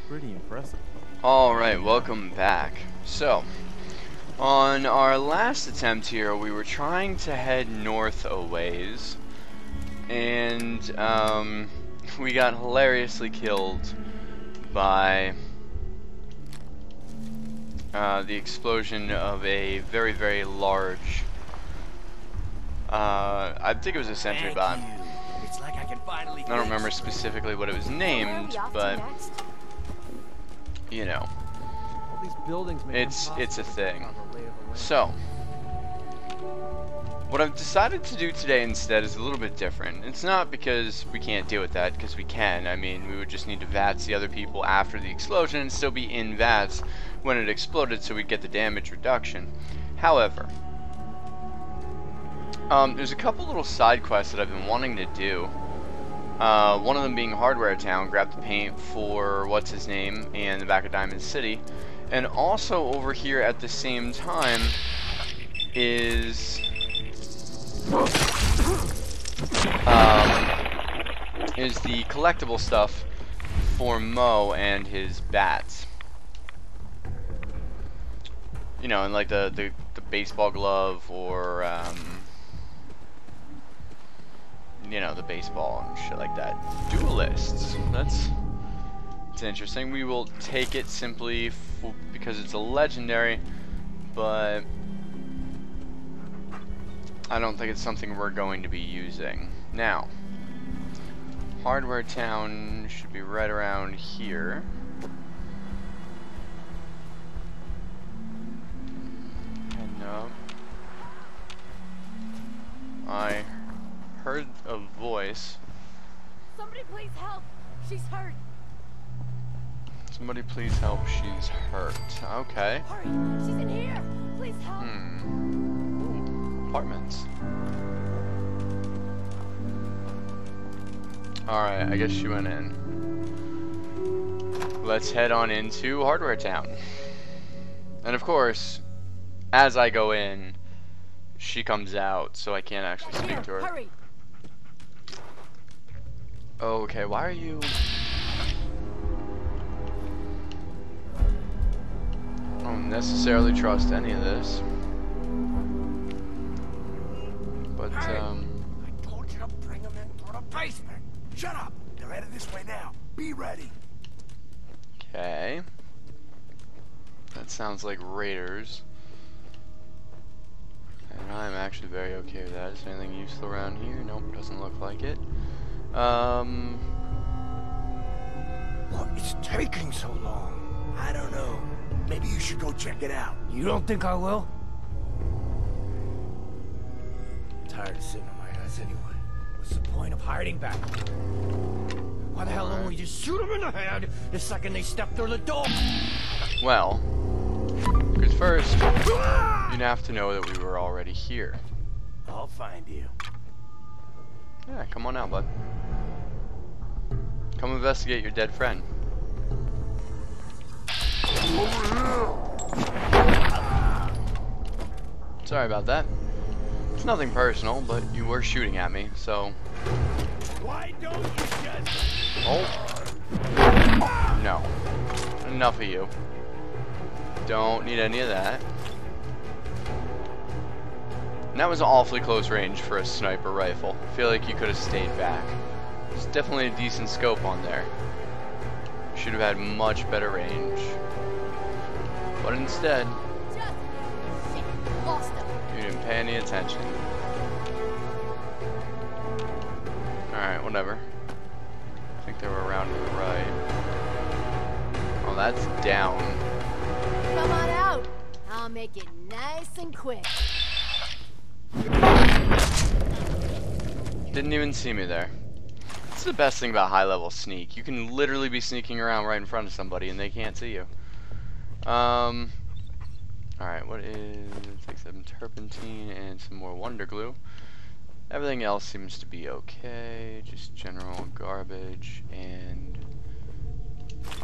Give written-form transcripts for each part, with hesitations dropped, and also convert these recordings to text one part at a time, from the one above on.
Pretty impressive. Alright, welcome back. So, on our last attempt here, we were trying to head north a ways, and we got hilariously killed by the explosion of a very, very large, I think it was a sentry bot. It's like I can finally I don't remember specifically what it was named, but you know, All these buildings make it's a thing. So, what I've decided to do today instead is a little bit different. It's not because we can't deal with that, because we can. I mean, we would just need to VATS the other people after the explosion and still be in VATS when it exploded, so we'd get the damage reduction. However, there's a couple little side quests that I've been wanting to do. One of them being Hardware Town, grab the paint for what's his name and the back of Diamond City, and also over here at the same time is the collectible stuff for Mo and his bats. You know, and like the baseball glove, or you know, the baseball and shit like that. Duelists. It's interesting. We will take it simply because it's a legendary, but I don't think it's something we're going to be using. Now, Hardware Town should be right around here. And I heard a voice. Somebody please help. She's hurt. Somebody please help. She's hurt. Okay. Hurry. She's in here. Please help. Ooh, apartments. Alright, I guess she went in. Let's head on into Hardware Town. And of course, as I go in, she comes out, so I can't actually speak to her. Hurry. Okay, why are you... I don't necessarily trust any of this. But, Hey, I told you to bring them into the basement. Shut up. They're headed this way now. Be ready. okay. That sounds like raiders. And I'm actually very okay with that. Is there anything useful around here? Nope, doesn't look like it. What is taking so long? I don't know. Maybe you should go check it out. You don't think I will? I'm tired of sitting on my ass anyway. What's the point of hiding back? Why the hell don't we just shoot them in the head the second they step through the door? Well, because first, you'd have to know that we were already here. I'll find you. Yeah, come on out, bud. Come investigate your dead friend. Sorry about that. It's nothing personal, but you were shooting at me, so... Why don't you just... Oh. No. Enough of you. Don't need any of that. And that was awfully close range for a sniper rifle. I feel like you could have stayed back. There's definitely a decent scope on there. Should have had much better range. But instead, Just shit. Lost them. you didn't pay any attention. Alright, whatever. I think they were around to the right. Oh, that's down. Come on out. I'll make it nice and quick. Didn't even see me there. That's the best thing about high-level sneak. You can literally be sneaking around right in front of somebody and they can't see you. Alright, what is... Take some turpentine and some more wonder glue. Everything else seems to be okay. Just general garbage and...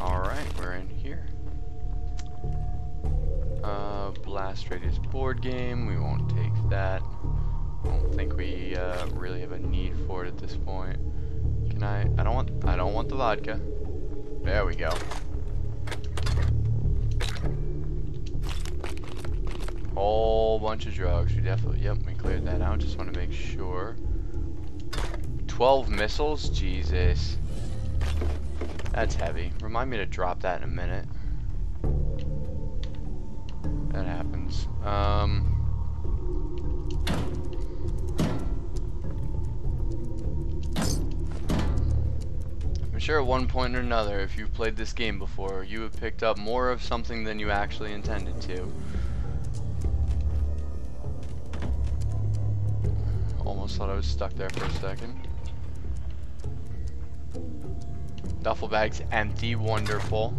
Alright, we're in here. Blast radius board game. We won't take that. I don't think we really have a need for it at this point. Can I don't want the vodka. There we go. Whole bunch of drugs. We definitely, yep, we cleared that out. Just want to make sure. 12 missiles? Jesus. That's heavy. Remind me to drop that in a minute. That happens. I'm sure at one point or another, if you've played this game before, you have picked up more of something than you actually intended to. Almost thought I was stuck there for a second. Duffel bag's empty, wonderful.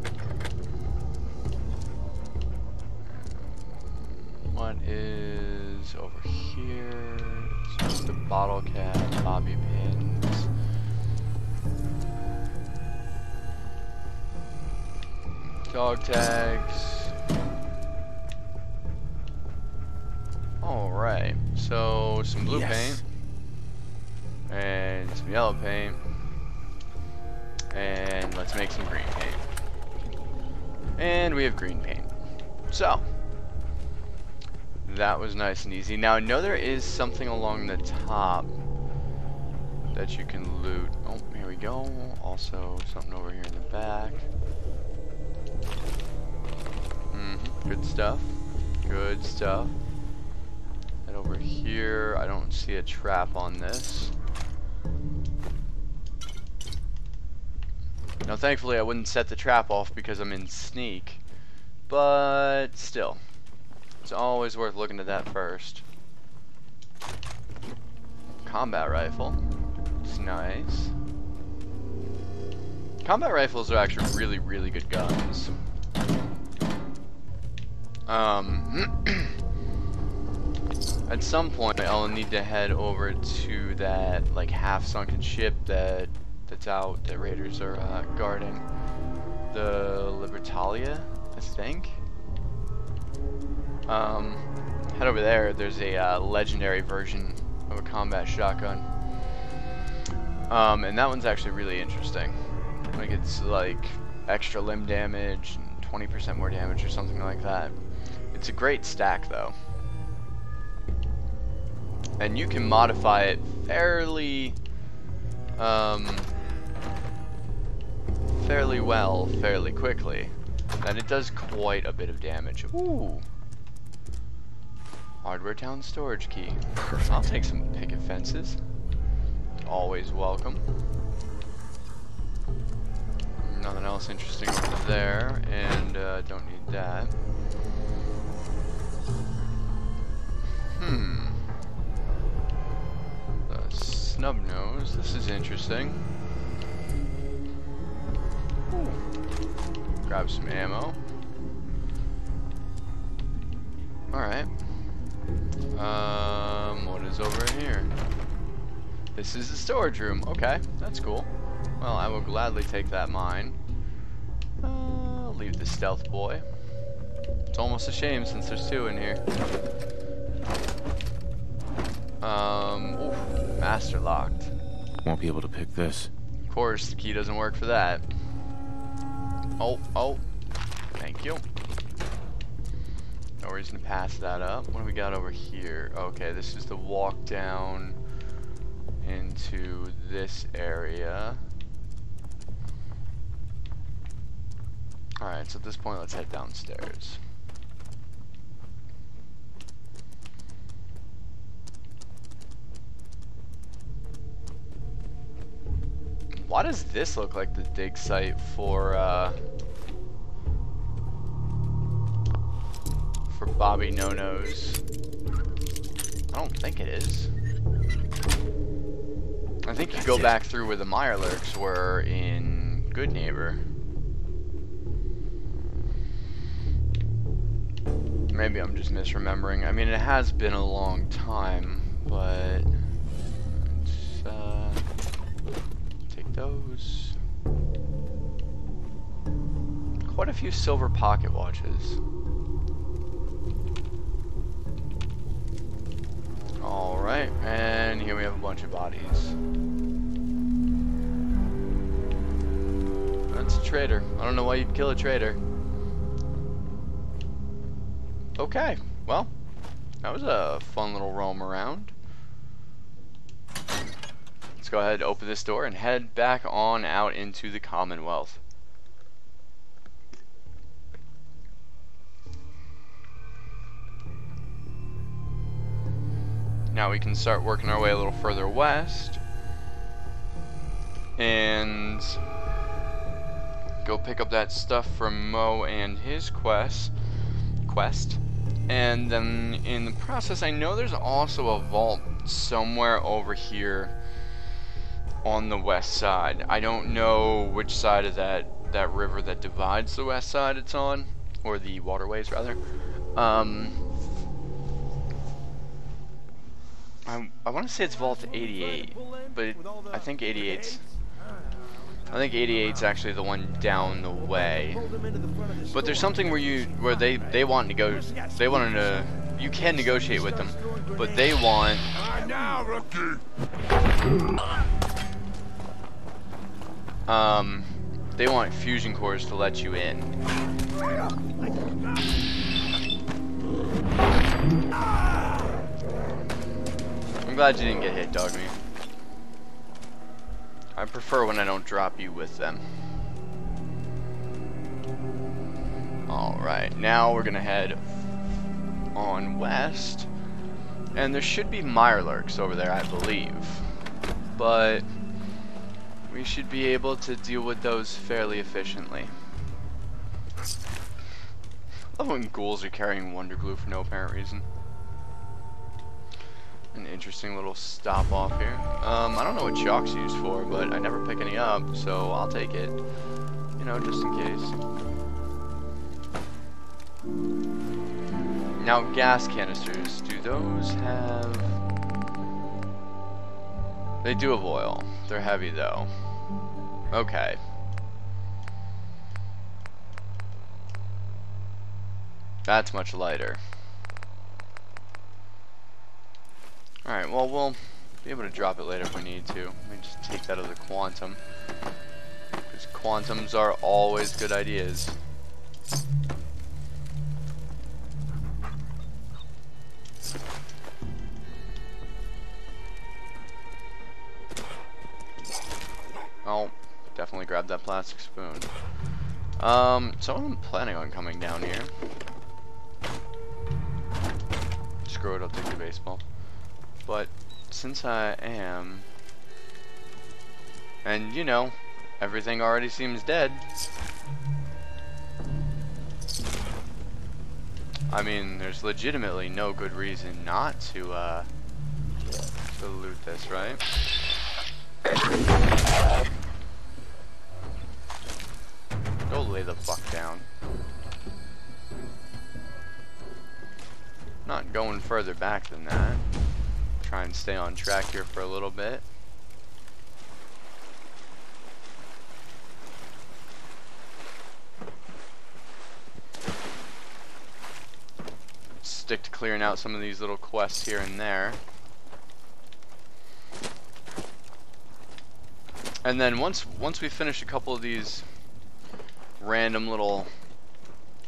What is over here? It's just a bottle cap, bobby pins. Dog tags. Alright, so some blue paint. And some yellow paint. And let's make some green paint. And we have green paint. So, that was nice and easy. Now I know there is something along the top that you can loot. Oh, here we go. Also, something over here in the back. Good stuff. Good stuff. And over here, I don't see a trap on this. Now, thankfully, I wouldn't set the trap off because I'm in sneak. But still, it's always worth looking at that first. Combat rifle. It's nice. Combat rifles are actually really, really good guns. At some point, I'll need to head over to that like half-sunken ship that's out that Raiders are guarding. The Libertalia, I think. Head over there. There's a legendary version of a combat shotgun. And that one's actually really interesting. Like it's like extra limb damage and 20% more damage or something like that. It's a great stack though. And you can modify it fairly well, fairly quickly. And it does quite a bit of damage. Ooh. Hardware Town storage key. Perfect. I'll take some picket fences. Always welcome. Nothing else interesting over there, and don't need that. The snub nose. This is interesting. Ooh. Grab some ammo. Alright. What is over here? This is the storage room. Okay, that's cool. Well, I will gladly take that mine. I'll leave the stealth boy. It's almost a shame since there's two in here. Oof, master locked. Won't be able to pick this. Of course, the key doesn't work for that. Oh, thank you. No reason to pass that up. What do we got over here? Okay, this is the walk down into this area. Alright, so at this point, let's head downstairs. Why does this look like the dig site for Bobby No-Nos? I don't think it is. I think you go back through where the Mirelurks were in Good Neighbor. Maybe I'm just misremembering. I mean, it has been a long time, but let's take those. Quite a few silver pocket watches. Alright, and here we have a bunch of bodies. That's a traitor. I don't know why you'd kill a traitor. Okay, well, That was a fun little roam around. Let's go ahead, open this door, and head back on out into the Commonwealth. Now we can start working our way a little further west and go pick up that stuff from Mo and his quest. And then in the process, I know there's also a vault somewhere over here on the west side. I don't know which side of that river that divides the west side it's on, or the waterways rather. I want to say it's Vault 88, but I think 88's actually the one down the way. But there's something where they want to go. They want to. You can negotiate with them, but they want. They want fusion cores to let you in. I'm glad you didn't get hit, Dogme. I prefer when I don't drop you with them. Alright, now we're gonna head on west. And there should be Mirelurks over there, I believe. But we should be able to deal with those fairly efficiently. I love when ghouls are carrying Wonder Glue for no apparent reason. An interesting little stop off here. I don't know what chalk's used for, but I never pick any up, so I'll take it. You know, just in case. Now, gas canisters, do those have... They do have oil. They're heavy, though. Okay. That's much lighter. Alright, well, we'll be able to drop it later if we need to. Let me just take that as a quantum. Because quantums are always good ideas. Oh, definitely grab that plastic spoon. So I'm planning on coming down here. Screw it, I'll take the baseball. But since I am, and you know, everything already seems dead. I mean, there's legitimately no good reason not to loot this, right? Go lay the fuck down. Not going further back than that. Try and stay on track here for a little bit. Stick to clearing out some of these little quests here and there. And then once we finish a couple of these random little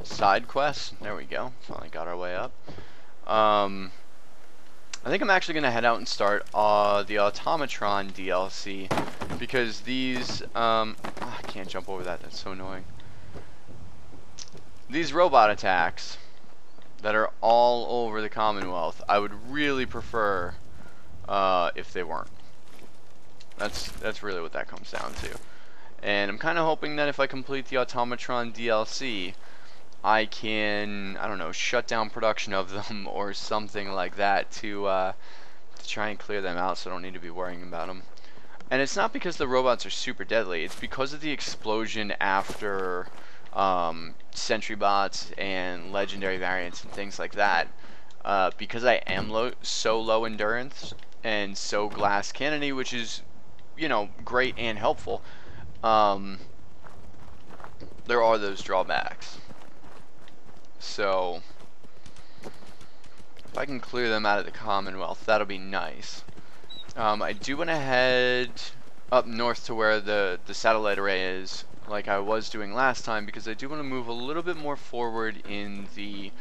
side quests, there we go. Finally got our way up. I think I'm actually going to head out and start the Automatron DLC, because these, I can't jump over that, that's so annoying. These robot attacks that are all over the Commonwealth, I would really prefer if they weren't. That's really what that comes down to. And I'm kind of hoping that if I complete the Automatron DLC, I can, I don't know, shut down production of them or something like that to try and clear them out so I don't need to be worrying about them. And it's not because the robots are super deadly, it's because of the explosion after sentry bots and legendary variants and things like that. Because I am so low endurance and so glass cannony, which is, you know, great and helpful, there are those drawbacks. So if I can clear them out of the Commonwealth, that'll be nice. I do want to head up north to where the satellite array is, like I was doing last time, because I do want to move a little bit more forward in the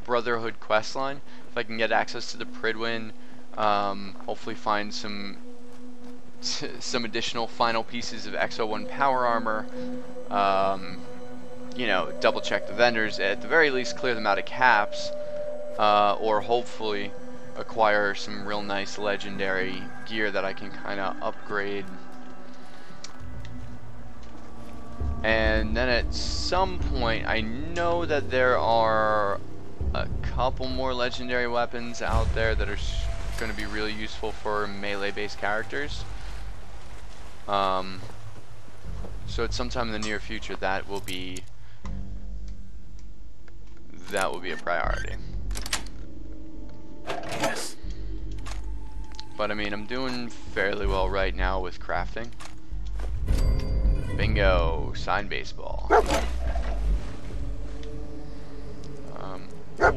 Brotherhood questline. If I can get access to the Pridwin, hopefully find some additional final pieces of XO1 power armor. You know, double check the vendors, at the very least clear them out of caps, or hopefully acquire some real nice legendary gear that I can kind of upgrade. And then at some point, I know that there are a couple more legendary weapons out there that are going to be really useful for melee based characters. So at some time in the near future, that will be a priority. Yes. But I mean, I'm doing fairly well right now with crafting. Bingo, sign baseball. Ooh,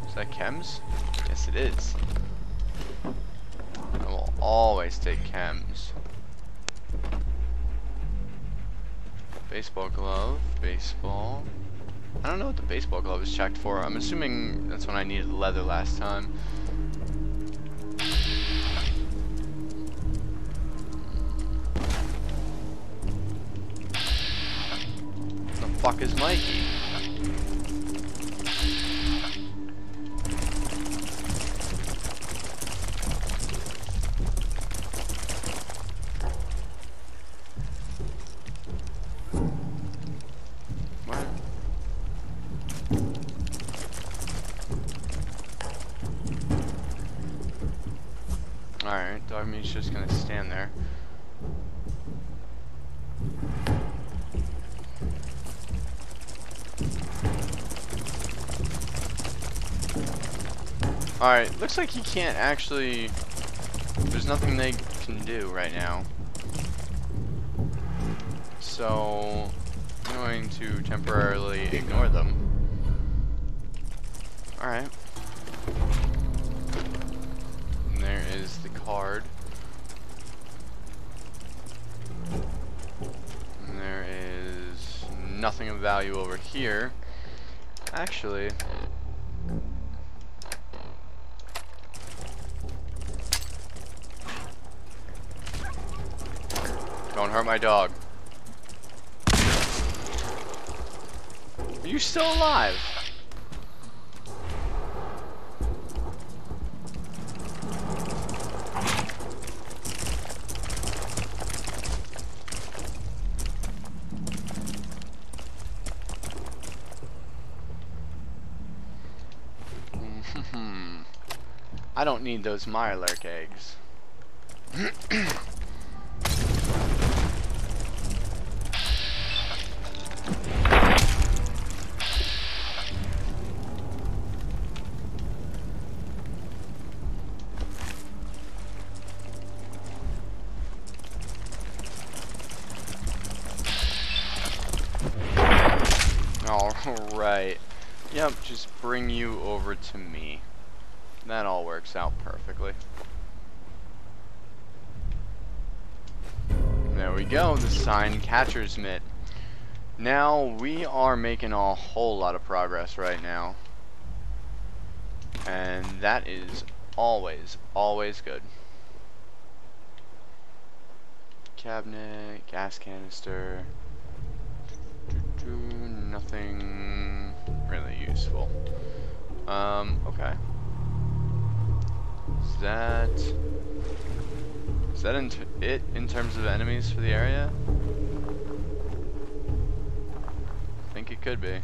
is that chems? Yes, it is. I will always take chems. Baseball glove, baseball. I don't know what the baseball glove is checked for. I'm assuming that's when I needed leather last time. The fuck is Mikey? Alright, Dogmeat's just gonna stand there. Alright, looks like he can't actually... There's nothing they can do right now. So... I'm going to temporarily ignore them. Alright. And there is the card. And there is nothing of value over here. Actually... Don't hurt my dog. Are you still alive? I don't need those Mirelurk eggs. Alright. Yep, just bring you over to me. That all works out perfectly. There we go, the sign catcher's mitt. Now we are making a whole lot of progress right now. And that is always, always good. Cabinet, gas canister. Nothing really useful. Okay. Is that it in terms of enemies for the area? I think it could be.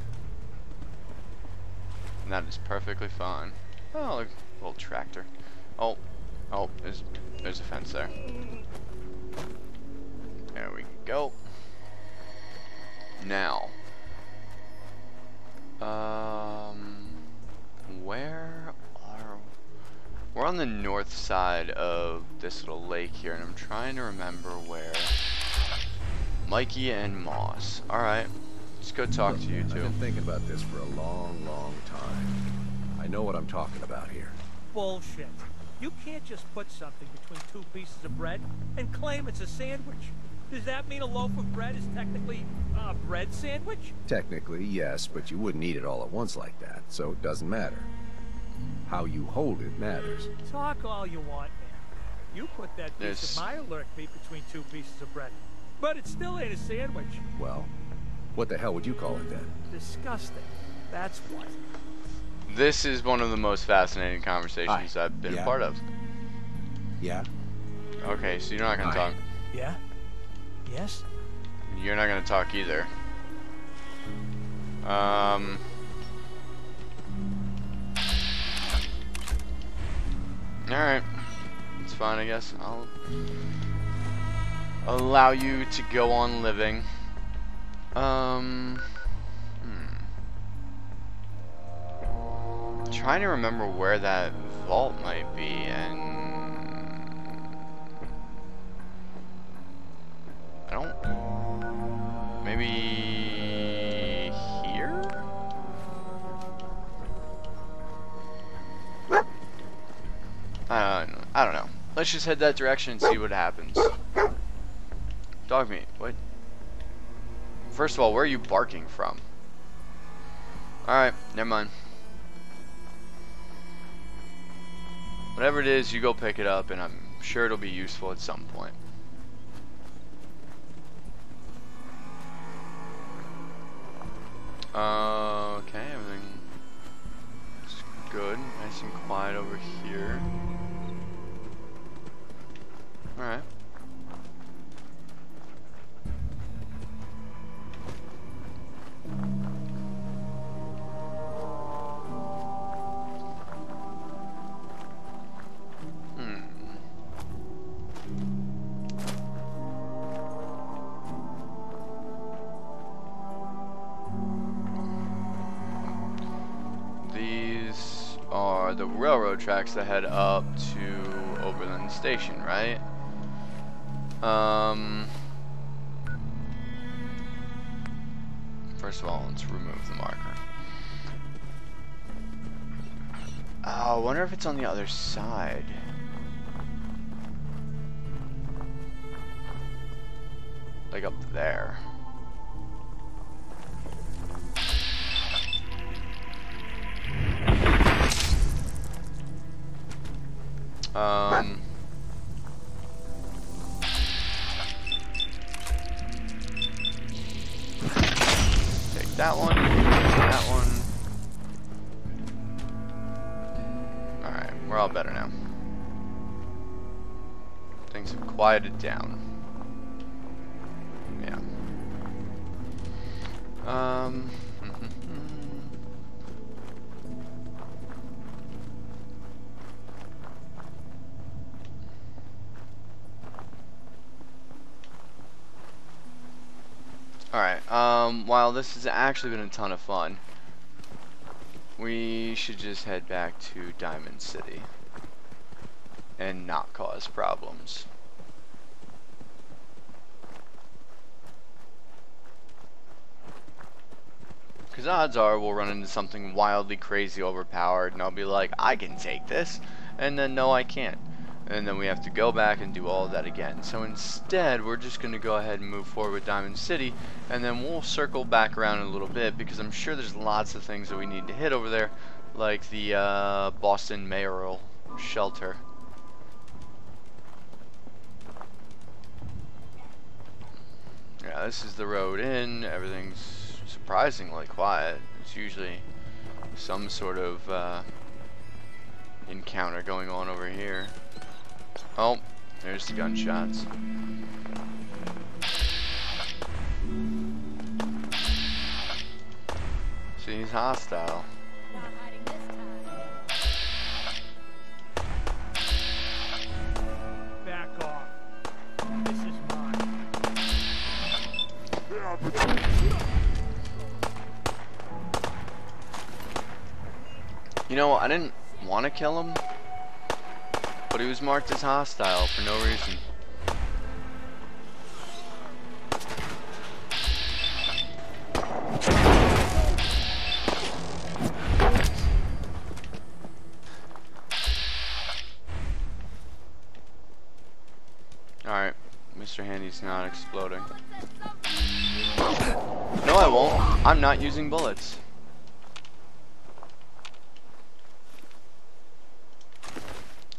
And that is perfectly fine. Oh, look, little tractor. Oh, there's a fence there. There we go. Now, we're on the north side of this little lake here, and I'm trying to remember where. Mikey and Moss. Alright, let's go talk to you two. I've been thinking about this for a long, long time. I know what I'm talking about here. Bullshit. You can't just put something between two pieces of bread and claim it's a sandwich. Does that mean a loaf of bread is technically a bread sandwich? Technically, yes, but you wouldn't eat it all at once like that, so it doesn't matter. How you hold it matters. Talk all you want, man. You put that piece of Mirelurk meat between two pieces of bread. But it still ain't a sandwich. Well, what the hell would you call it then? Disgusting. That's what. This is one of the most fascinating conversations I've been a part of. Yeah? Okay, so you're not gonna talk. Yeah? Yes? You're not gonna talk either. Alright. It's fine, I guess. I'll allow you to go on living. Trying to remember where that vault might be, and I don't. Maybe here? I don't know. Let's just head that direction and see what happens. Dog meat. What? First of all, where are you barking from? Alright, never mind. Whatever it is, you go pick it up, and I'm sure it'll be useful at some point. Okay, everything's good. Nice and quiet over here. Alright. The railroad tracks that head up to Oberlin Station, right? First of all, let's remove the marker. I wonder if it's on the other side. Like up there. Take that one, that one. Alright, we're all better now. Things have quieted down. Yeah. Alright, while this has actually been a ton of fun, we should just head back to Diamond City and not cause problems. Because odds are we'll run into something wildly crazy overpowered and I'll be like, I can take this, and then no, I can't. And then we have to go back and do all of that again. So instead, we're just going to go ahead and move forward with Diamond City, and then we'll circle back around in a little bit, because I'm sure there's lots of things that we need to hit over there, like the Boston Mayoral Shelter. Yeah, this is the road in. Everything's surprisingly quiet. It's usually some sort of encounter going on over here. Oh, there's the gunshots. See, he's hostile. Not hiding this time. Back off. This is mine. You know, I didn't want to kill him, but he was marked as hostile for no reason. Alright, Mr. Handy's he's not exploding. No, I won't. I'm not using bullets.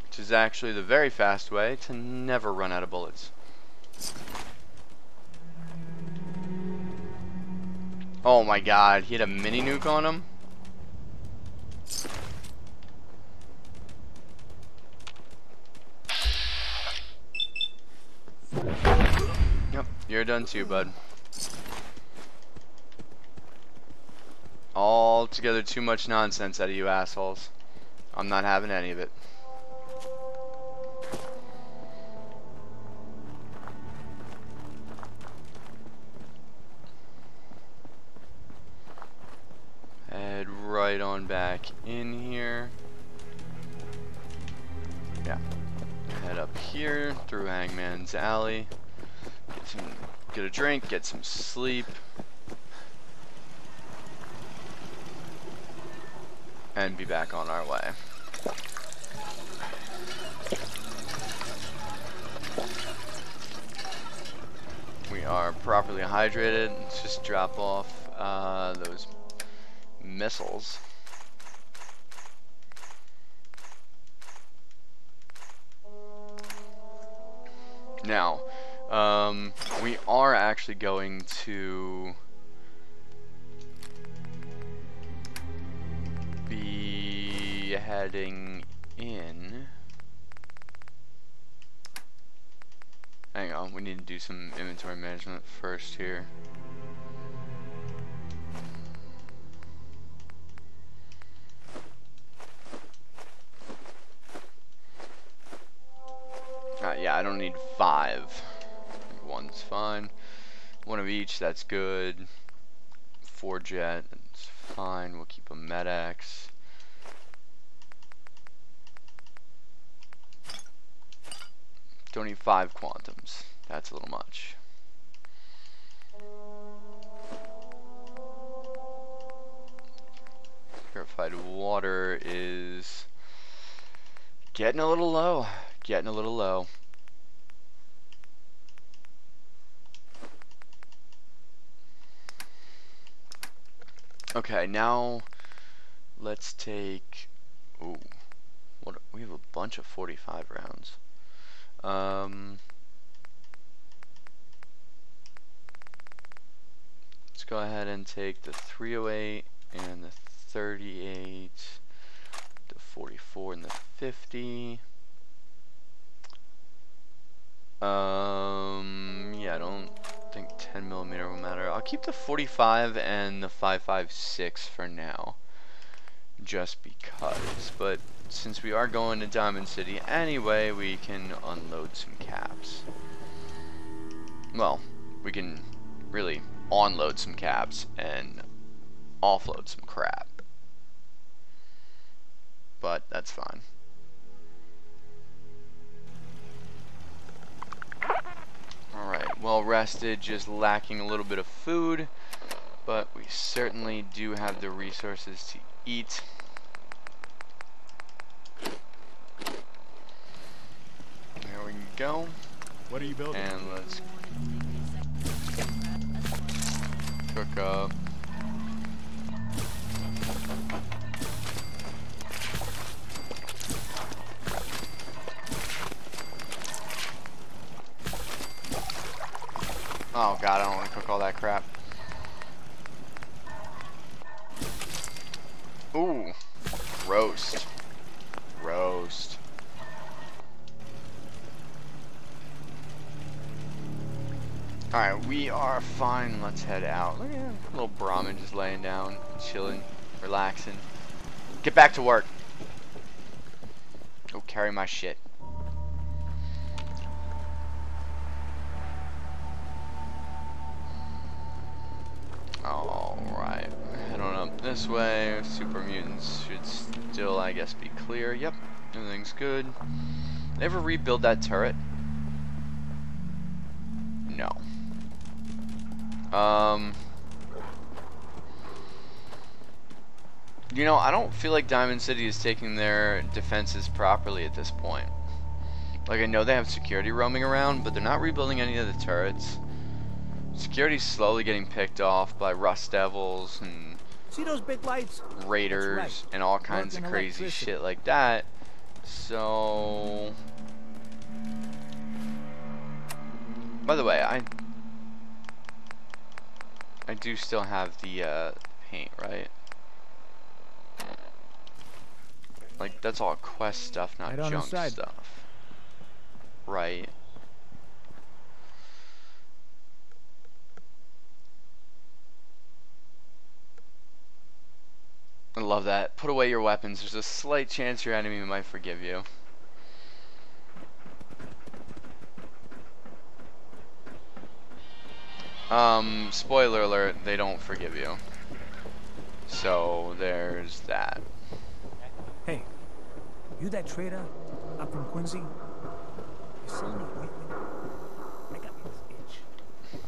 Which is actually the very fast way to never run out of bullets. Oh my god, he had a mini nuke on him? Yep, you're done too, bud. Altogether too much nonsense out of you assholes. I'm not having any of it. Head right on back in here. Yeah. Head up here through Hangman's Alley. Get a drink, get some sleep. And be back on our way. We are properly hydrated. Let's just drop off those missiles. Now, we are actually going to be heading in. Hang on, we need to do some inventory management first here. Yeah, I don't need 5. One's fine. One of each, that's good. 4 jet, that's fine. We'll keep a med-X. Don't need 5 quantums. That's a little much. Purified water is getting a little low. Getting a little low. Okay, now let's take. Ooh, what? We have a bunch of 45 rounds. Let's go ahead and take the 308 and the 38, the 44 and the 50. Yeah, I don't think 10mm will matter. I'll keep the 45 and the 5.56 for now, just because. But since we are going to Diamond City anyway, we can unload some caps. Well, we can really onload some caps and offload some crap. But that's fine. Alright, well rested, just lacking a little bit of food, but we certainly do have the resources to eat. There we go. What are you building? And let's cook up. Oh god, I don't want to cook all that crap. Ooh, roast. Roast. Alright, we are fine. Let's head out. Look at that little Brahmin just laying down, chilling, relaxing. Get back to work. Go carry my shit. Alright, head on up this way. Super mutants should still, I guess, be clear. Yep, everything's good. Did they ever rebuild that turret? No. You know, I don't feel like Diamond City is taking their defenses properly at this point. Like, I know they have security roaming around, but they're not rebuilding any of the turrets. Security's slowly getting picked off by Rust Devils and See those big lights? Raiders That's right. and all kinds of Working crazy electricity. shit like that. So... By the way, I do still have the paint, right? Like, that's all quest stuff, not Right on the junk side. stuff. Right. I love that. Put away your weapons. There's a slight chance your enemy might forgive you. Spoiler alert, they don't forgive you. So, there's that. Hey, you that trader up from Quincy? You selling me ointment? I got me this itch.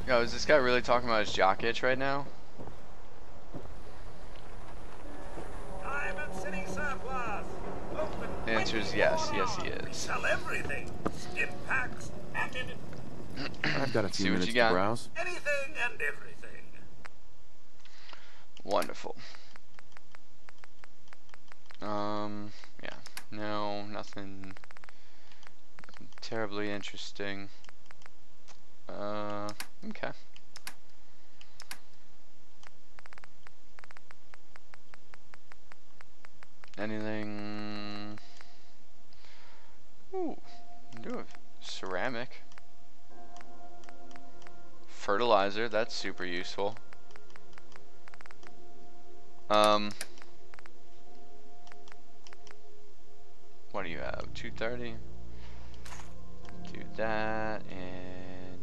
Yo, is this guy really talking about his jock itch right now? Diamond City surplus. Open The answer is yes. Yes, he We is. sell everything. Stim packs, ammunition, I've got a See few what minutes you to got. browse. anything and everything. Wonderful. Yeah. No, nothing terribly interesting. Okay. Anything? Ooh, do have ceramic. Fertilizer, that's super useful. What do you have? 230? Do that, and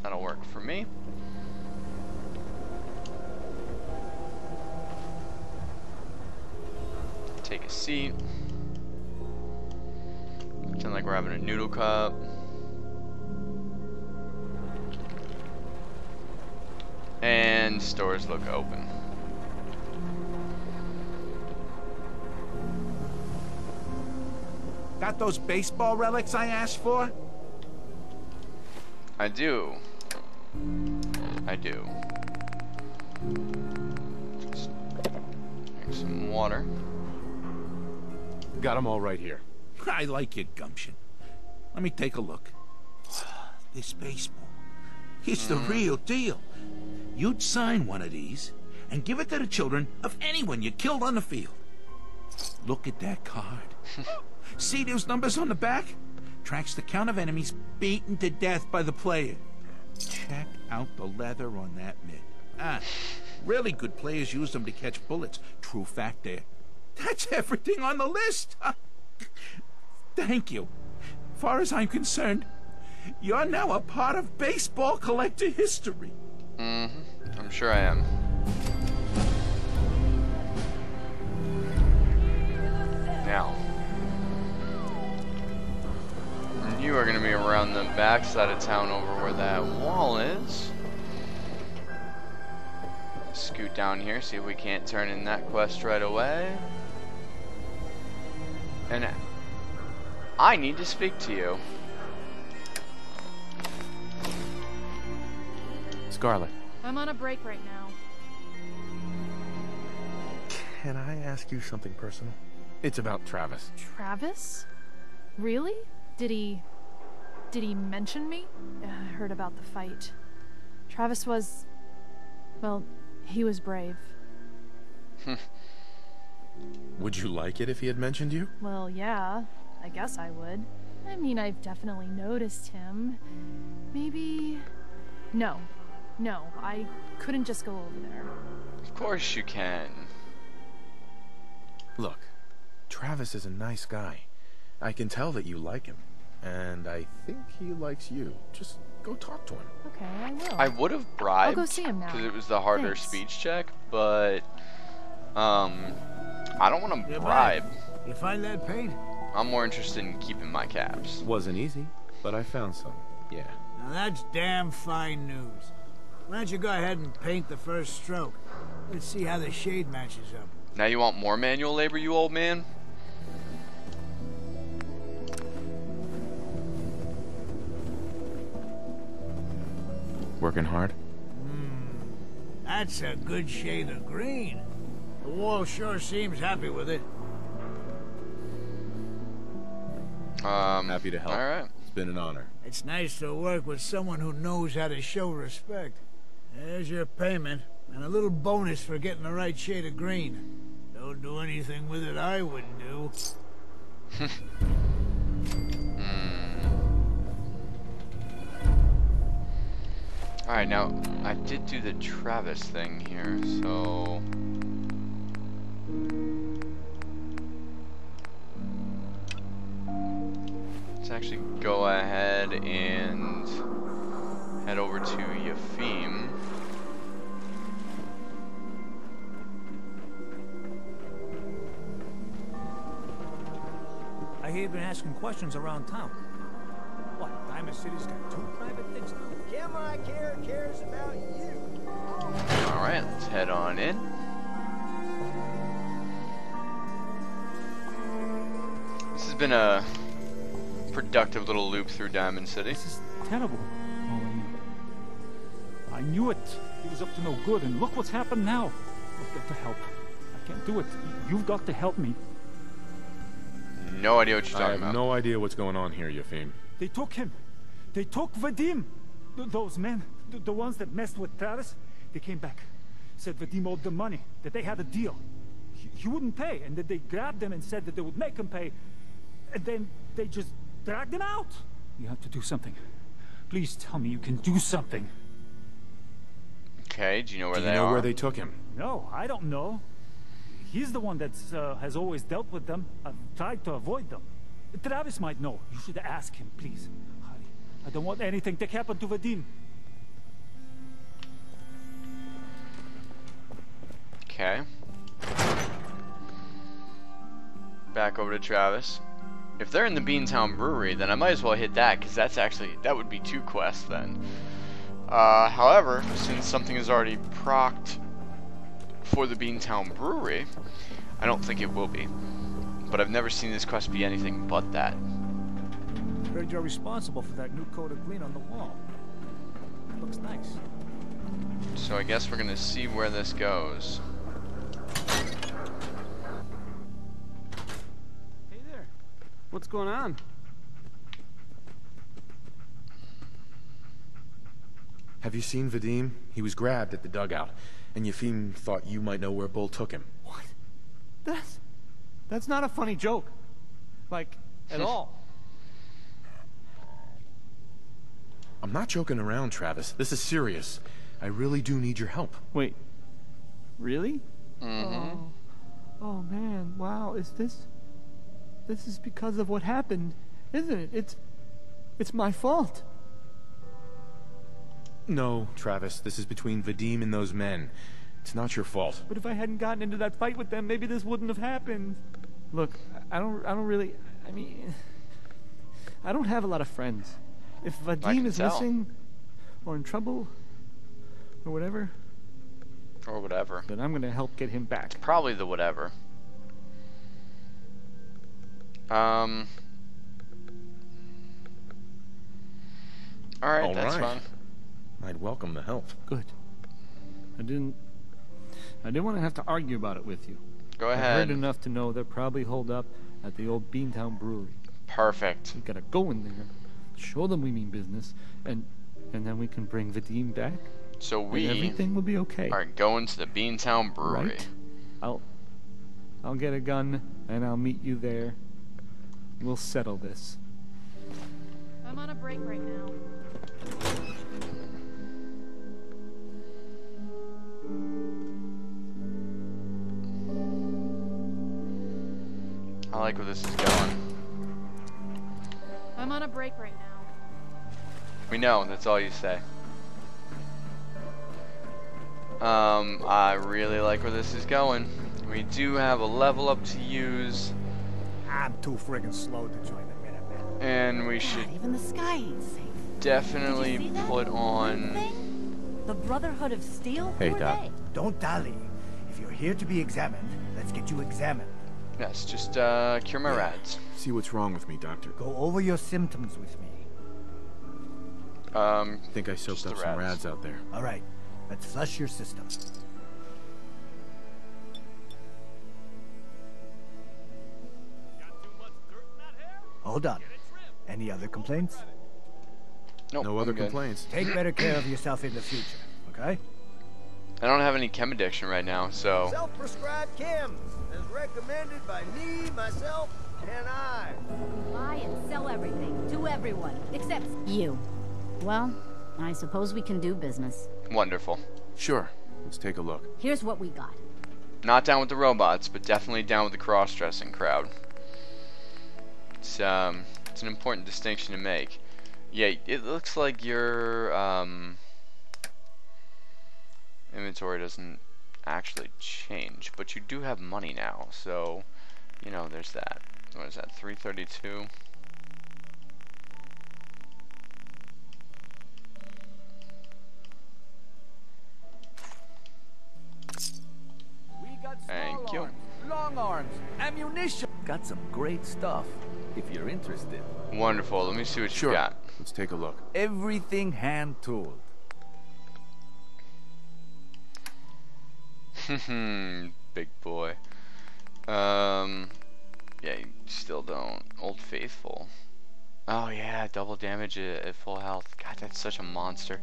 that'll work for me. Take a seat. Pretend like we're having a noodle cup. And stores look open. Got those baseball relics I asked for? I do. I do. Just drink some water. Got them all right here. I like your gumption. Let me take a look. This baseball. It's the real deal. You'd sign one of these and give it to the children of anyone you killed on the field. Look at that card. See those numbers on the back? Tracks the count of enemies beaten to death by the player. Check out the leather on that mitt. Really good players use them to catch bullets. True fact there. That's everything on the list. Thank you. Far as I'm concerned, you're now a part of baseball collector history. I'm sure I am. Now, you are going to be around the back side of town over where that wall is. Scoot down here, see if we can't turn in that quest right away. And I need to speak to you. Scarlet, I'm on a break right now. can I ask you something personal? It's about Travis. Travis? Really? Did he mention me? I heard about the fight. Travis was... well, he was brave. Would you like it if he had mentioned you? Well, yeah, I guess I would. I mean, I've definitely noticed him. Maybe... No, I couldn't just go over there. Of course you can. Look, Travis is a nice guy. I can tell that you like him. And I think he likes you. Just go talk to him. Okay, I will. I would have bribed. I'll go see him now. Because it was the harder Thanks. speech check, but I don't want to bribe. You find that paint? I'm more interested in keeping my caps. Wasn't easy, but I found some. Yeah. Now that's damn fine news. Why don't you go ahead and paint the first stroke? Let's see how the shade matches up. Now you want more manual labor, you old man? Working hard? That's a good shade of green. The wall sure seems happy with it. Happy to help. Alright. It's been an honor. It's nice to work with someone who knows how to show respect. There's your payment, and a little bonus for getting the right shade of green. Don't do anything with it I wouldn't do. Alright, now, I did do the Travis thing here, so... let's actually go ahead and head over to Yefim. I hear you've been asking questions around town. What, Diamond City's got 2 private things now? Camera I care cares about you. Alright, let's head on in. This has been a productive little loop through Diamond City. This is terrible. I knew it. He was up to no good, and look what's happened now. I've got to help. I can't do it. You've got to help me. No idea what you're I talking have about. no idea what's going on here, Yefim. They took him. They took Vadim. Those men, the ones that messed with Travis, they came back. Said Vadim owed them money, that they had a deal. He wouldn't pay, and that they grabbed him and said that they would make him pay. And then they just dragged him out. You have to do something. Please tell me you can do something. Okay, do you know where Do they you know are? where they took him? No, I don't know. He's the one that has always dealt with them. I've tried to avoid them. Travis might know. You should ask him, please. I don't want anything to happen to Vadim. Okay. Back over to Travis. If they're in the Beantown Brewery, then I might as well hit that, because that would be 2 quests then. However, since something is already procced for the Beantown Brewery, I don't think it will be. But I've never seen this quest be anything but that. Heard you're responsible for that new coat of green on the wall. It looks nice. So I guess we're gonna see where this goes. Hey there. What's going on? Have you seen Vadim? He was grabbed at the dugout, and Yefim thought you might know where Bull took him. What? That's not a funny joke. Like, at all. I'm not joking around, Travis. This is serious. I really do need your help. Wait. Really? Mm-hmm. Oh man, wow, this is because of what happened, isn't it? It's my fault. No, Travis, this is between Vadim and those men. It's not your fault. But if I hadn't gotten into that fight with them, maybe this wouldn't have happened. Look, I don't really, I mean, I don't have a lot of friends. If Vadim is missing, or in trouble, or whatever, then I'm gonna help get him back. Probably the whatever. Alright, that's fine. I'd welcome the help. Good. I didn't want to have to argue about it with you. Go I ahead. heard enough to know they're probably holed up at the old Beantown Brewery. Perfect. We gotta go in there, show them we mean business, and then we can bring Vadim back. So we everything will be okay. are going to the Beantown Brewery. Right? I'll get a gun and I'll meet you there. We'll settle this. I'm on a break right now. I like where this is going. I'm on a break right now. We know, that's all you say. I really like where this is going. We do have a level up to use. I'm too friggin' slow to join the Minutemen. And we should Even the sky ain't safe. definitely Did you see that? put on... Thing? The Brotherhood of Steel? Hey, Who are Doc. they? Don't dally. If you're here to be examined, Let's get you examined. Yes, just cure my rads. See what's wrong with me, doctor. Go over your symptoms with me. I think I soaked up some rads out there. All right, let's flush your system. Hold on. Any other complaints? Nope, No other I'm good. complaints. Take better care of yourself in the future, okay? I don't have any chem addiction right now, so Self-prescribed chem, as recommended by me, myself, and I. Buy and sell everything to everyone except you. Well, I suppose we can do business. wonderful. Sure. Let's take a look. Here's what we got. Not down with the robots, but definitely down with the cross-dressing crowd. It's an important distinction to make. Yeah, it looks like your inventory doesn't actually change, but you do have money now, so you know there's that. What is that? 332. We got Thank small you. arms, long arms, ammunition. Got some great stuff, if you're interested. Wonderful. Let me see what you Sure. got. Let's take a look. Everything hand-tooled. Big boy. Yeah, you still don't. Old Faithful. Oh yeah, double damage at full health. God, that's such a monster.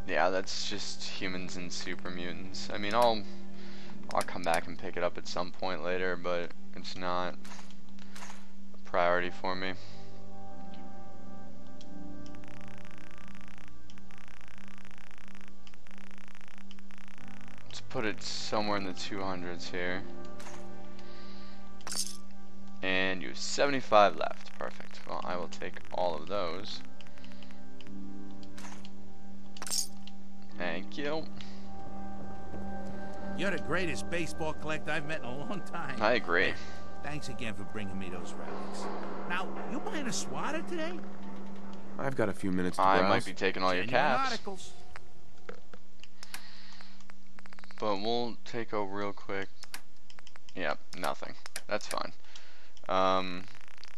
Yeah, that's just humans and super mutants. I mean, I'll come back and pick it up at some point later, but it's not a priority for me. Let's put it somewhere in the 200s here. And you have 75 left. Perfect. Well, I will take all of those. Thank you. You're the greatest baseball collector I've met in a long time. I agree. Thanks again for bringing me those relics. Now, you buying a swatter today? I've got a few minutes to I browse. might be taking all your Genuine caps. articles. But we'll take a real quick. Yeah, nothing. That's fine.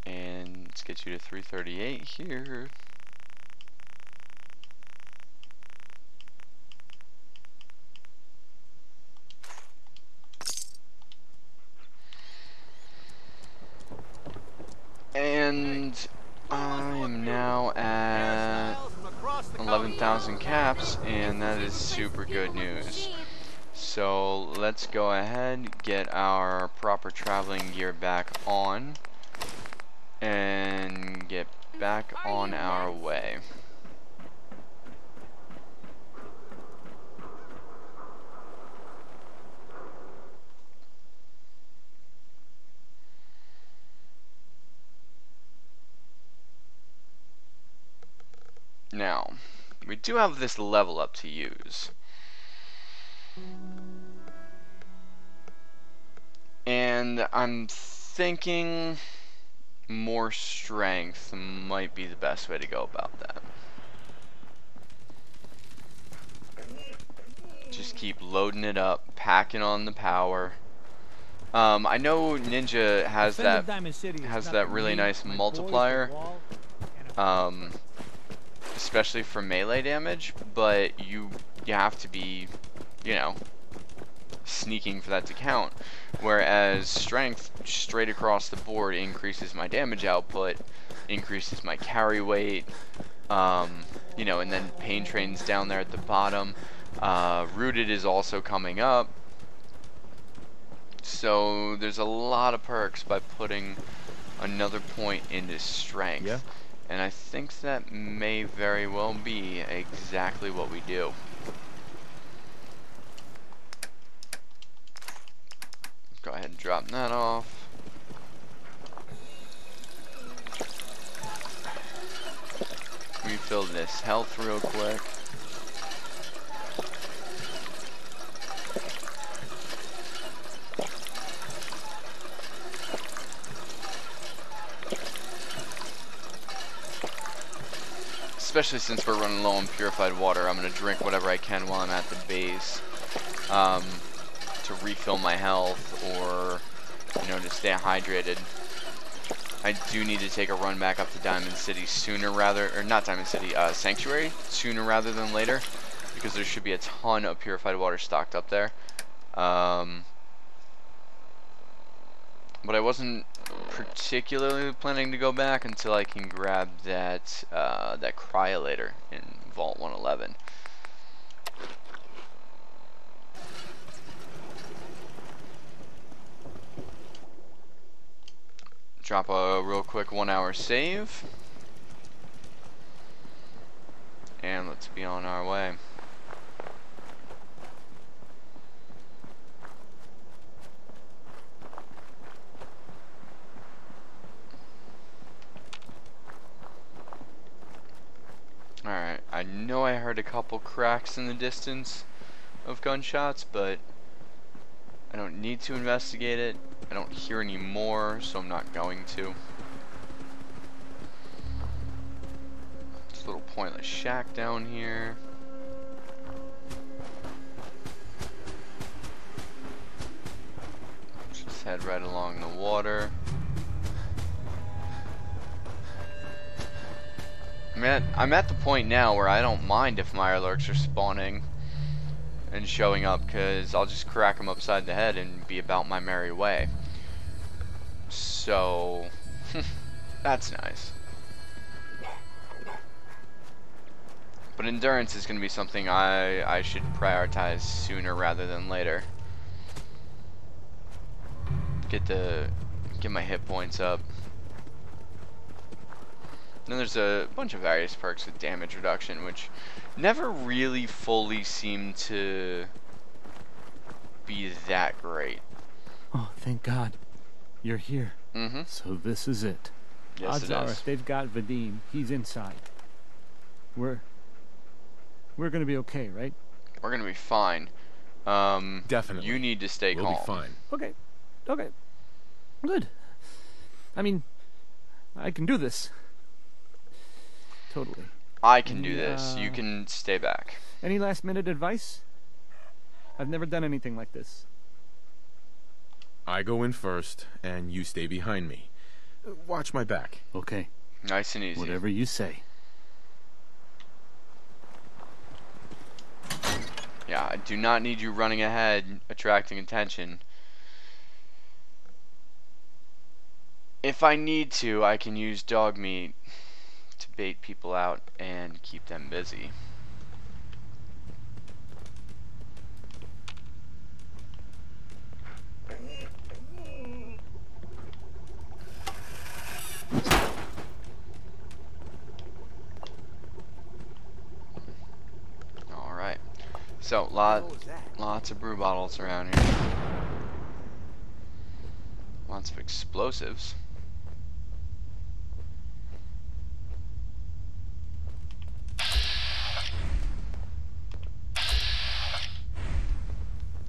And let's get you to 338 here. And I am now at 11,000 caps, and that is super good news. So let's go ahead, get our proper traveling gear back on, and get back on our way. Now, we do have this level up to use. And I'm thinking more strength might be the best way to go about that. Just keep loading it up, packing on the power. I know Ninja has that really nice multiplier. Especially for melee damage, but you have to be, you know, sneaking for that to count. Whereas strength, straight across the board, increases my damage output, increases my carry weight, you know, and then Pain Train's down there at the bottom. Rooted is also coming up. So there's a lot of perks by putting another point into strength. Yeah. And I think that may very well be exactly what we do. Go ahead and drop that off. Refill this health real quick. especially since we're running low on purified water, I'm going to drink whatever I can while I'm at the base to refill my health or, you know, to stay hydrated. I do need to take a run back up to Diamond City sooner rather, or not Diamond City, Sanctuary sooner rather than later, because there should be a ton of purified water stocked up there. But I wasn't particularly planning to go back until I can grab that that cryolator in Vault 111. Drop a real quick 1 hour save, and let's be on our way. Alright, I know I heard a couple cracks in the distance of gunshots, but I don't need to investigate it. I don't hear any more, so I'm not going to. This little pointless shack down here. Just head right along the water. I'm at the point now where I don't mind if Mirelurks are spawning and showing up, because I'll just crack them upside the head and be about my merry way. So, that's nice. But endurance is going to be something I should prioritize sooner rather than later. Get my hit points up. Then there's a bunch of various perks with damage reduction, which never really fully seem to be that great. Oh, thank God. You're here. Mm-hmm. So this is it. Yes, Odds it are, is. if they've got Vadim, he's inside. We're gonna be okay, right? We're gonna be fine. Definitely. You need to stay calm. We'll be fine. Okay. Okay. Good. I mean, I can do this. Totally. I can do this. You can stay back. Any last minute advice? I've never done anything like this. I go in first, and you stay behind me. Watch my back. Okay. Nice and easy. Whatever you say. Yeah, I do not need you running ahead, attracting attention. If I need to, I can use dog meat to bait people out and keep them busy. Alright, so lots of brew bottles around here. Lots of explosives.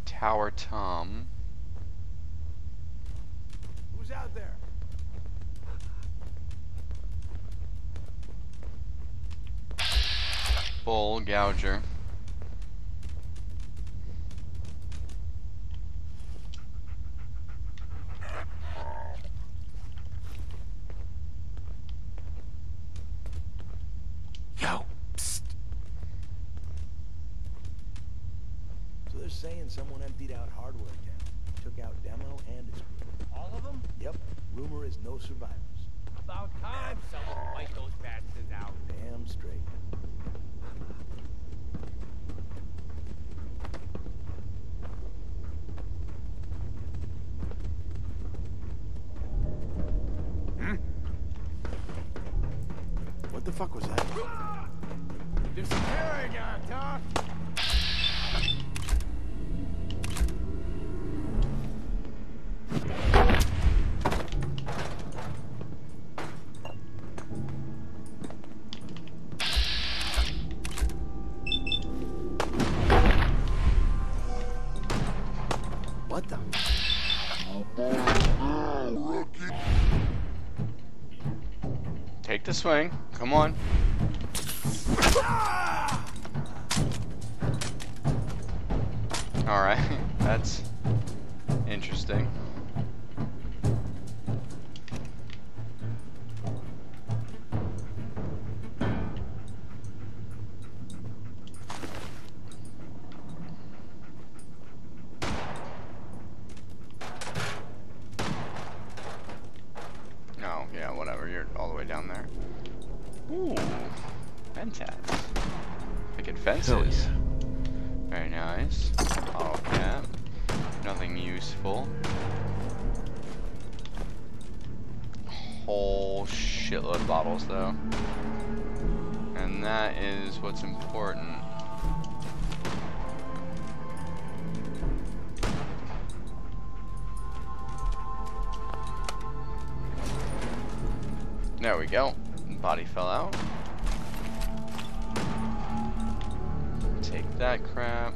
Tower Tom. Who's out there? Bull Gouger. Yo, psst. So they're saying someone emptied out hardware down, took out demo and its crew. All of them? Yep. Rumor is no survivors. About time someone wiped those bastards out. Damn straight. What the fuck was that? There's some carrying on, Doc. What the? Take the swing. Come on. Alright, that's interesting. Oh, yeah, whatever, you're all the way down there. Ooh, fantastic. Picket fences. Yeah. Very nice. Bottle cap. Nothing useful. Whole shitload of bottles though. And that is what's important. There we go. Body fell out. Take that crap.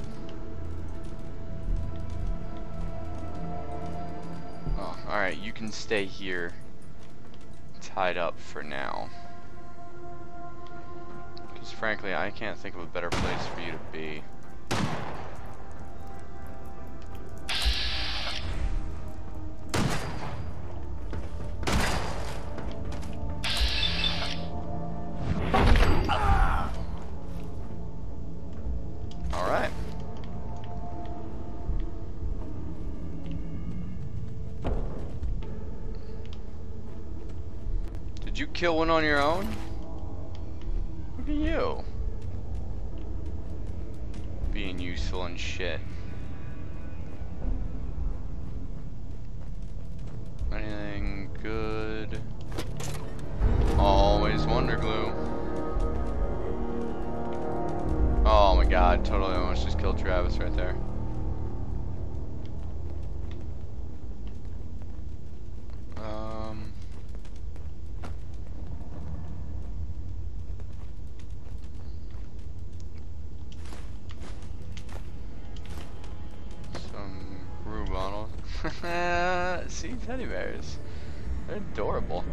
Oh, alright, you can stay here tied up for now. Because frankly, I can't think of a better place for you to be. Alright. Did you kill one on your own? Look at you. Being useful and shit. Anything good? Always Wonder Glue. Oh my god, totally almost just killed Travis right there. Some brew bottles. See, teddy bears. They're adorable.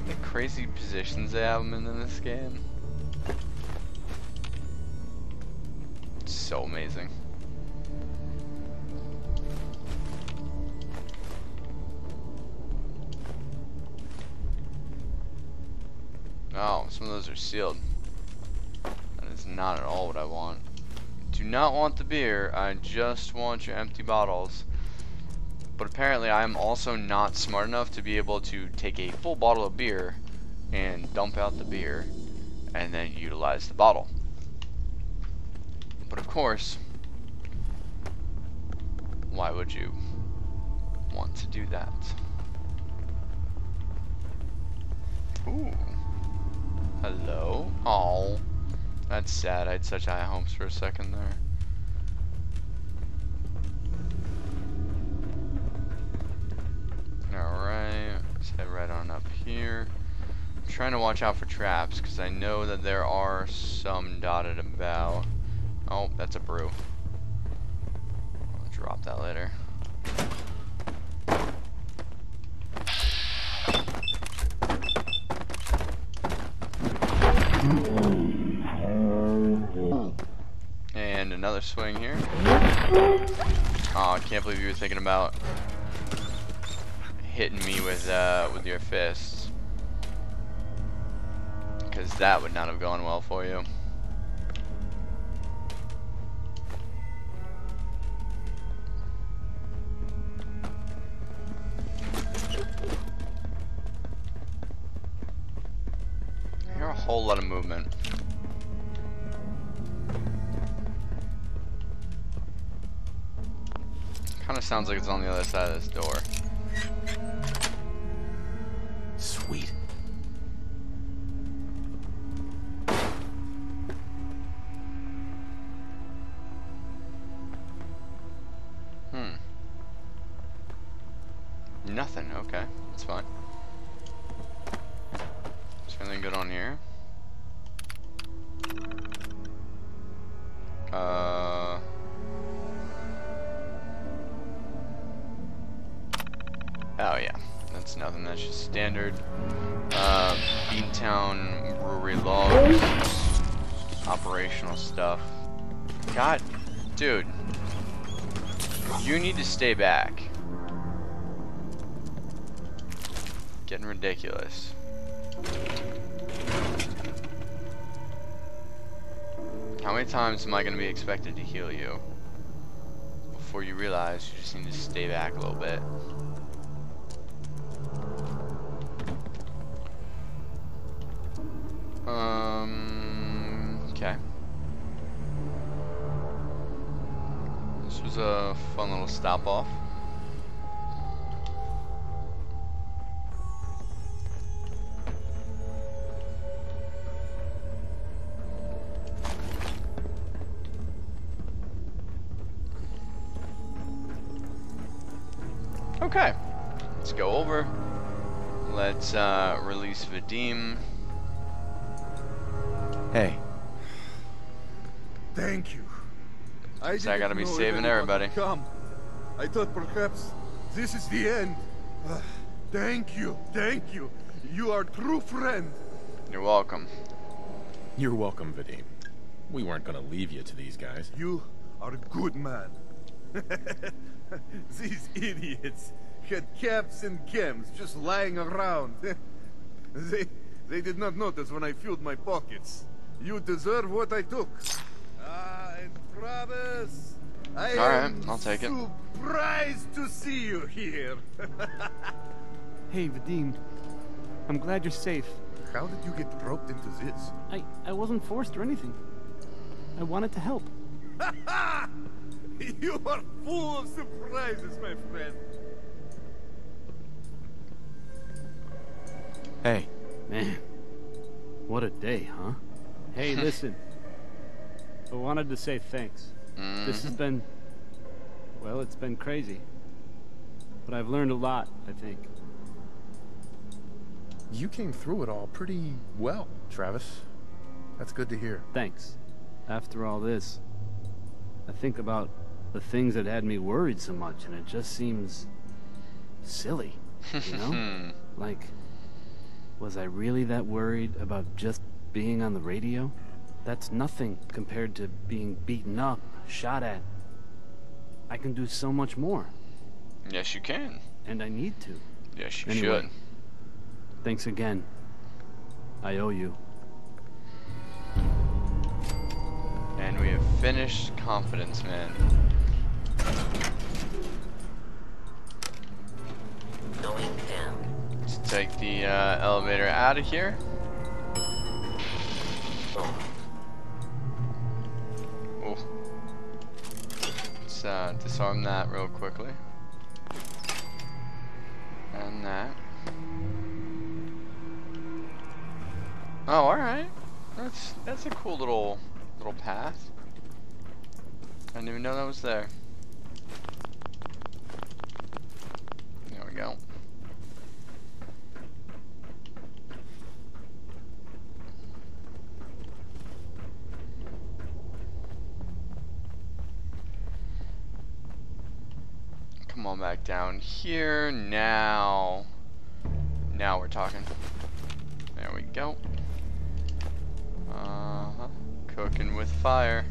The crazy positions they have them in this game. So amazing. Oh, some of those are sealed. That is not at all what I want. Do not want the beer, I just want your empty bottles. But apparently I am also not smart enough to be able to take a full bottle of beer and dump out the beer and then utilize the bottle. But of course, why would you want to do that? Ooh. Hello? Oh, that's sad. I had such high hopes for a second there. Alright, let's head right on up here. I'm trying to watch out for traps because I know that there are some dotted about. Oh, that's a brew. I'll drop that later. And another swing here. Oh, I can't believe you were thinking about hitting me with your fists. Because that would not have gone well for you. I hear a whole lot of movement. Kind of sounds like it's on the other side of this door. Sweet. Nothing, okay, that's fine. Is there anything good on here? Oh yeah, that's nothing, that's just standard Beantown Brewery logs. operational stuff. God, dude. You need to stay back. Getting ridiculous. How many times am I going to be expected to heal you before you realize you just need to stay back a little bit? Okay. This was a fun little stop off. Okay, let's go over. Let's release Vadim. Hey. Thank you. I gotta be saving everybody. Come. I thought perhaps this is the end. Thank you. Thank you. You are a true friend. You're welcome. You're welcome, Vadim. We weren't gonna leave you to these guys. You are a good man. These idiots had caps and chems just lying around. They did not notice when I filled my pockets. You deserve what I took. And Travis, I am I'll take it. surprised to see you here. Hey, Vadim. I'm glad you're safe. How did you get roped into this? I wasn't forced or anything. I wanted to help. You are full of surprises, my friend. Hey. Man, what a day, huh? Hey, listen. I wanted to say thanks. This has been... well, it's been crazy. But I've learned a lot, I think. You came through it all pretty well, Travis. That's good to hear. Thanks. After all this, I think about the things that had me worried so much, and it just seems silly, you know? Like, was I really that worried about just being on the radio? That's nothing compared to being beaten up, shot at. I can do so much more. Yes, you can. And I need to. Yes, you Anyway, should. Thanks again. I owe you. And we have finished Confidence Man. Going down. Let's take the elevator out of here. Oh. Let's disarm that real quickly. And that. Oh, alright. That's a cool little path. I didn't even know that was there. There we go. Come on back down here. Now we're talking. There we go. Cooking with fire.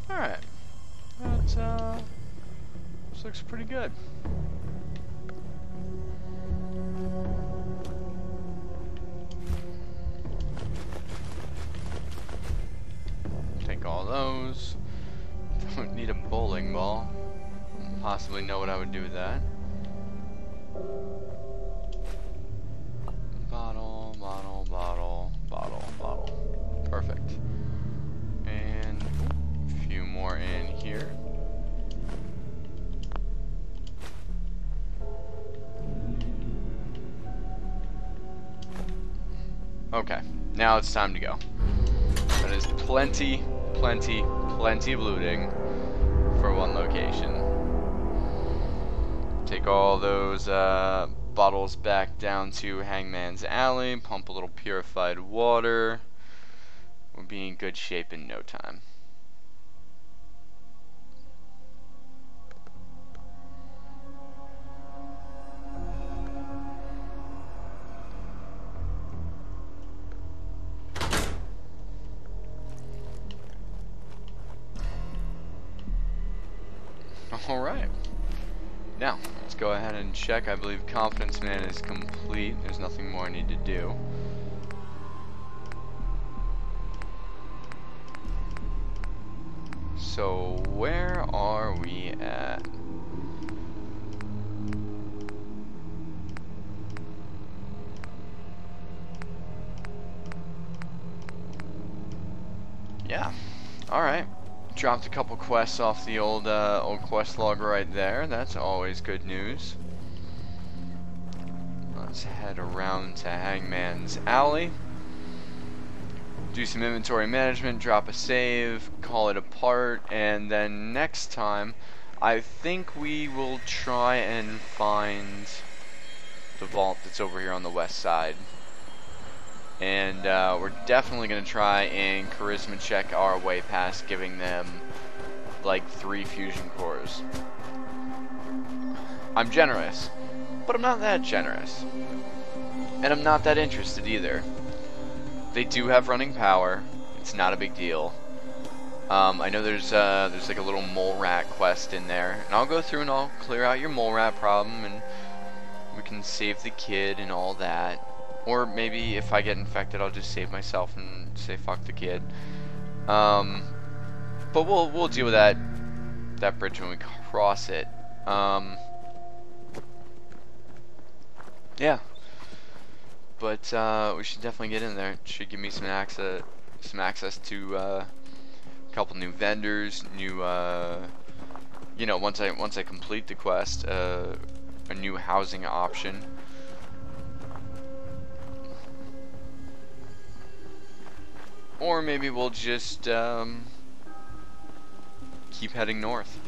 Alright. This looks pretty good. Take all those. Don't need a bowling ball. Possibly know what I would do with that. Bottle, bottle, bottle, bottle, bottle. Perfect. And a few more in here. Okay, now it's time to go. That is plenty of looting for one location. Take all those bottles back down to Hangman's Alley, pump a little purified water. We'll be in good shape in no time. Alright. Now, let's go ahead and check. I believe Confidence Man is complete. There's nothing more I need to do. So, where are we at? Yeah. Alright. Dropped a couple quests off the old quest log right there. That's always good news. Let's head around to Hangman's Alley. Do some inventory management, drop a save, call it a part, and then next time I think we will try and find the vault that's over here on the west side. And we're definitely going to try and charisma check our way past giving them like 3 fusion cores. I'm generous, but I'm not that generous. And I'm not that interested either. They do have running power. It's not a big deal. I know there's like a little mole rat quest in there. And I'll go through and I'll clear out your mole rat problem and we can save the kid and all that. Or maybe if I get infected, I'll just save myself and say fuck the kid. But we'll deal with that bridge when we cross it. Yeah. But we should definitely get in there. It should give me some access to a couple new vendors, new you know, once I complete the quest, a new housing option. Or maybe we'll just keep heading north.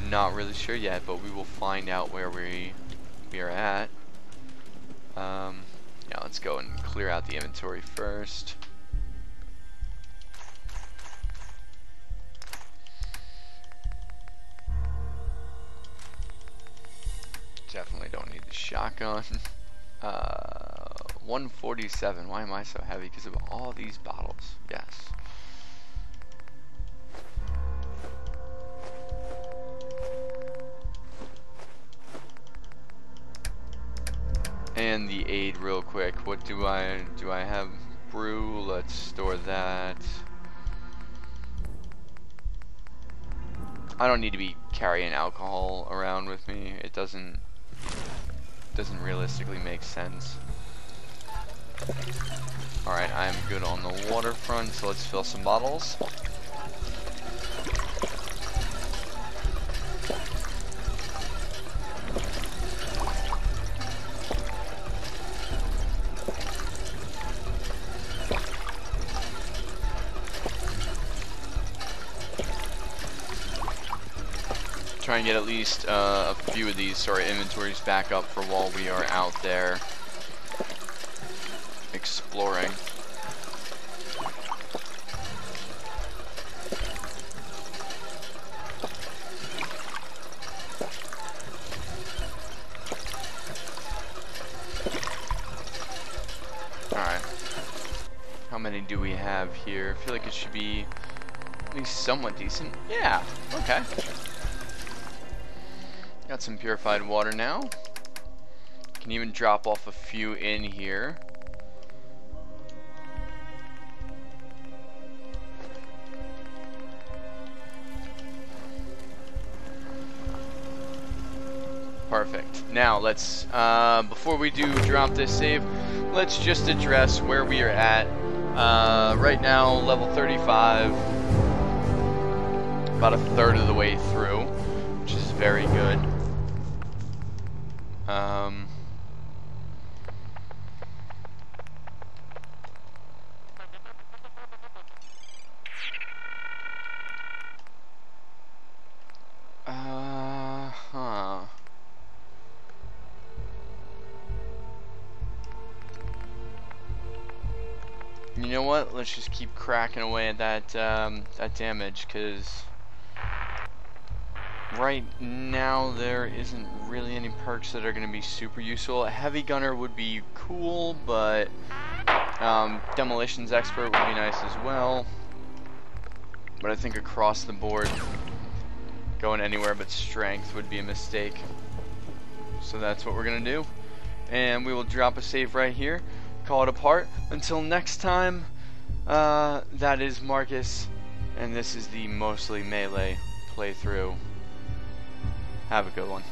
Not really sure yet, but we will find out where we are at. Yeah, let's go and clear out the inventory first. Definitely don't need the shotgun. 147. Why am I so heavy? Because of all these bottles. Yes. And the aid real quick. What do I have? Brew. Let's store that. I don't need to be carrying alcohol around with me. It doesn't realistically make sense. Alright, I'm good on the waterfront, so let's fill some bottles. Try and get at least a few of these so our inventories back up for while we are out there exploring. Alright. How many do we have here? I feel like it should be at least somewhat decent. Yeah, okay. Got some purified water now. Can even drop off a few in here. Perfect. Now let's, before we do drop this save, let's just address where we are at. Right now, level 35, about a third of the way through, which is very good. what? Let's just keep cracking away at that that damage, because right now there isn't really any perks that are going to be super useful. A heavy gunner would be cool, but demolitions expert would be nice as well. But I think across the board, going anywhere but strength would be a mistake. So that's what we're going to do. And we will drop a save right here. Call it a part. Until next time, that is Marcus. And this is the Mostly Melee playthrough. Have a good one.